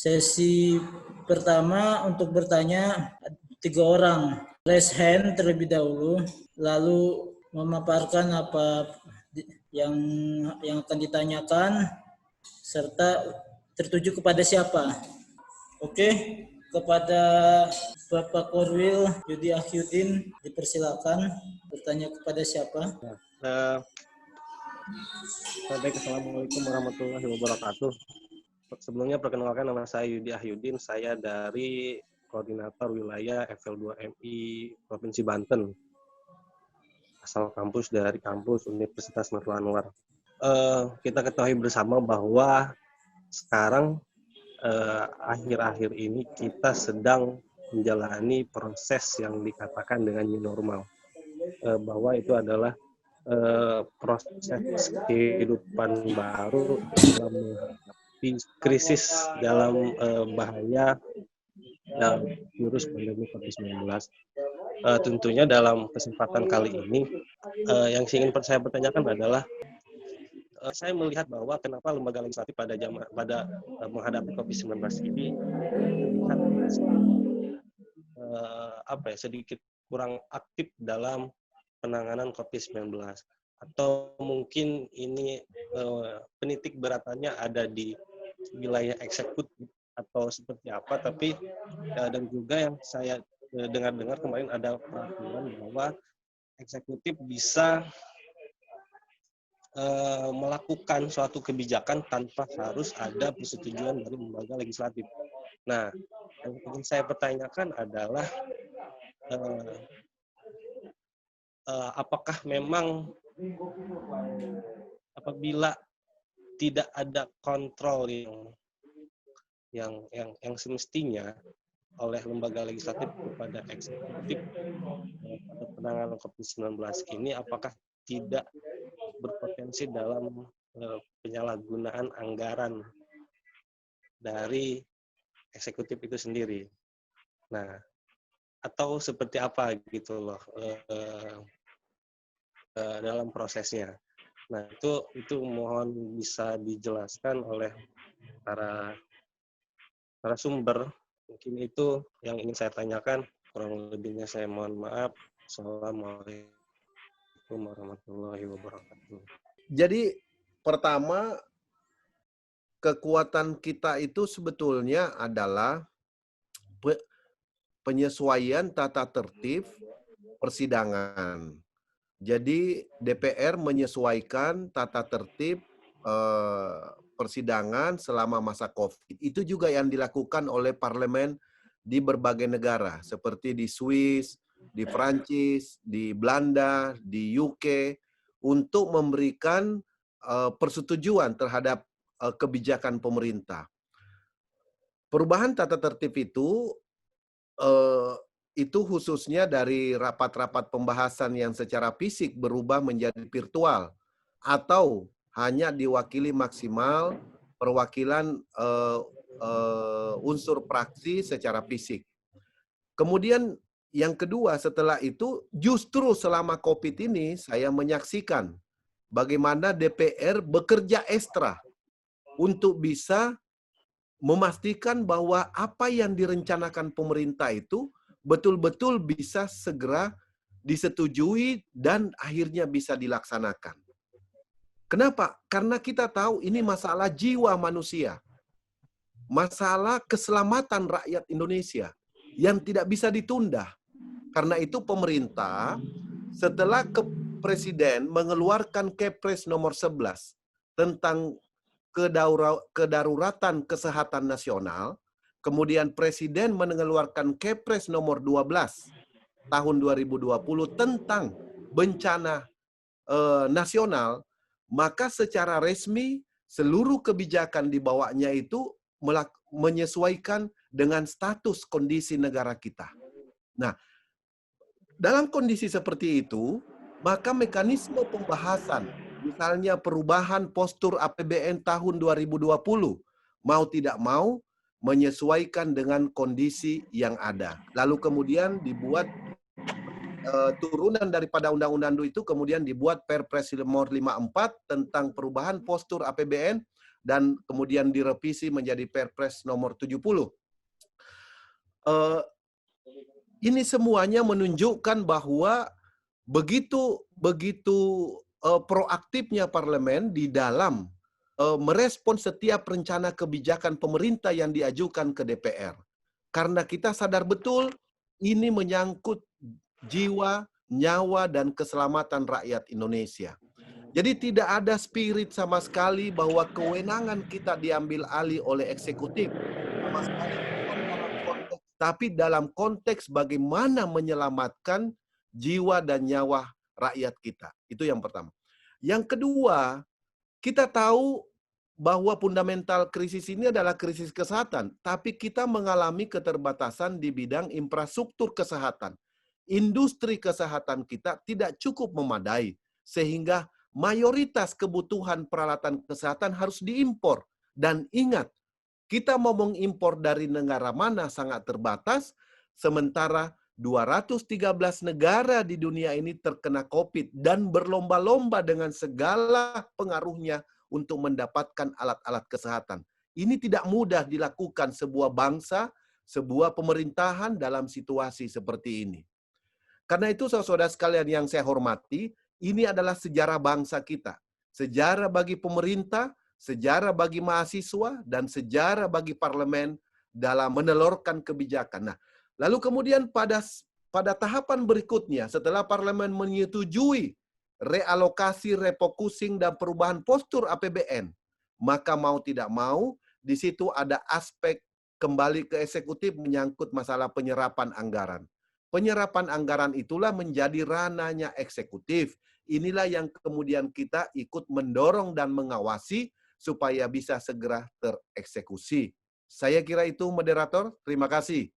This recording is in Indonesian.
Sesi pertama untuk bertanya 3 orang. Raise hand terlebih dahulu, lalu memaparkan apa yang akan ditanyakan serta tertuju kepada siapa. Oke, kepada Bapak Korwil Yudi Ahyudin dipersilakan bertanya kepada siapa. Baik, Assalamualaikum warahmatullahi wabarakatuh. Sebelumnya perkenalkan, nama saya Yudi Ahyudin, saya dari Koordinator Wilayah FL2MI Provinsi Banten, asal kampus dari kampus Universitas Nurul Anwar. Kita ketahui bersama bahwa sekarang akhir-akhir ini kita sedang menjalani proses yang dikatakan dengan new normal, bahwa itu adalah proses kehidupan baru dalam menghadapi krisis dalam bahaya virus pandemi COVID-19. Tentunya dalam kesempatan kali ini yang ingin saya pertanyakan adalah saya melihat bahwa kenapa lembaga legislatif pada menghadapi COVID-19 ini sedikit kurang aktif dalam penanganan COVID-19, atau mungkin ini penitik beratannya ada di wilayah eksekutif atau seperti apa, tapi dan juga yang saya dengar kemarin ada peraturan bahwa eksekutif bisa melakukan suatu kebijakan tanpa harus ada persetujuan dari lembaga legislatif. Nah, yang ingin saya pertanyakan adalah apakah memang apabila tidak ada kontrol yang semestinya oleh lembaga legislatif kepada eksekutif pada penanganan COVID-19 ini, apakah tidak berpotensi dalam penyalahgunaan anggaran dari eksekutif itu sendiri. Nah, atau seperti apa gitu loh dalam prosesnya. Nah, itu mohon bisa dijelaskan oleh para sumber. Mungkin itu yang ingin saya tanyakan. Kurang lebihnya saya mohon maaf. Assalamualaikum warahmatullahi wabarakatuh. Jadi pertama, kekuatan kita itu sebetulnya adalah penyesuaian tata tertib persidangan. Jadi DPR menyesuaikan tata tertib persidangan selama masa COVID. Itu juga yang dilakukan oleh parlemen di berbagai negara, seperti di Swiss, di Prancis, di Belanda, di UK, untuk memberikan persetujuan terhadap kebijakan pemerintah. Perubahan tata tertib itu khususnya dari rapat-rapat pembahasan yang secara fisik berubah menjadi virtual, atau hanya diwakili maksimal perwakilan unsur praksi secara fisik. Kemudian yang kedua, setelah itu justru selama COVID ini saya menyaksikan bagaimana DPR bekerja ekstra untuk bisa memastikan bahwa apa yang direncanakan pemerintah itu betul-betul bisa segera disetujui dan akhirnya bisa dilaksanakan. Kenapa? Karena kita tahu ini masalah jiwa manusia. Masalah keselamatan rakyat Indonesia yang tidak bisa ditunda. Karena itu pemerintah setelah Presiden mengeluarkan Kepres nomor 11 tentang kedaruratan kesehatan nasional, kemudian Presiden mengeluarkan Kepres nomor 12 tahun 2020 tentang bencana nasional, maka secara resmi seluruh kebijakan di bawahnya itu menyesuaikan dengan status kondisi negara kita. Nah, dalam kondisi seperti itu, maka mekanisme pembahasan, misalnya perubahan postur APBN tahun 2020, mau tidak mau menyesuaikan dengan kondisi yang ada. Lalu kemudian dibuat turunan daripada undang-undang itu, kemudian dibuat Perpres nomor 54 tentang perubahan postur APBN dan kemudian direvisi menjadi Perpres nomor 70. Ini semuanya menunjukkan bahwa begitu proaktifnya parlemen di dalam merespon setiap rencana kebijakan pemerintah yang diajukan ke DPR. Karena kita sadar betul ini menyangkut jiwa, nyawa, dan keselamatan rakyat Indonesia. Jadi tidak ada spirit sama sekali bahwa kewenangan kita diambil alih oleh eksekutif. Sama sekali bukan dalam konteks, tapi dalam konteks bagaimana menyelamatkan jiwa dan nyawa rakyat kita. Itu yang pertama. Yang kedua, kita tahu bahwa fundamental krisis ini adalah krisis kesehatan, tapi kita mengalami keterbatasan di bidang infrastruktur kesehatan. Industri kesehatan kita tidak cukup memadai, sehingga mayoritas kebutuhan peralatan kesehatan harus diimpor. Dan ingat, kita mau mengimpor dari negara mana sangat terbatas, sementara 213 negara di dunia ini terkena COVID dan berlomba-lomba dengan segala pengaruhnya untuk mendapatkan alat-alat kesehatan. Ini tidak mudah dilakukan sebuah bangsa, sebuah pemerintahan dalam situasi seperti ini. Karena itu, saudara sekalian yang saya hormati, ini adalah sejarah bangsa kita. Sejarah bagi pemerintah, sejarah bagi mahasiswa, dan sejarah bagi parlemen dalam menelurkan kebijakan. Nah, lalu kemudian pada tahapan berikutnya, setelah parlemen menyetujui realokasi, refocusing, dan perubahan postur APBN, maka mau tidak mau, di situ ada aspek kembali ke eksekutif menyangkut masalah penyerapan anggaran. Penyerapan anggaran itulah menjadi ranahnya eksekutif. Inilah yang kemudian kita ikut mendorong dan mengawasi supaya bisa segera tereksekusi. Saya kira itu, moderator. Terima kasih.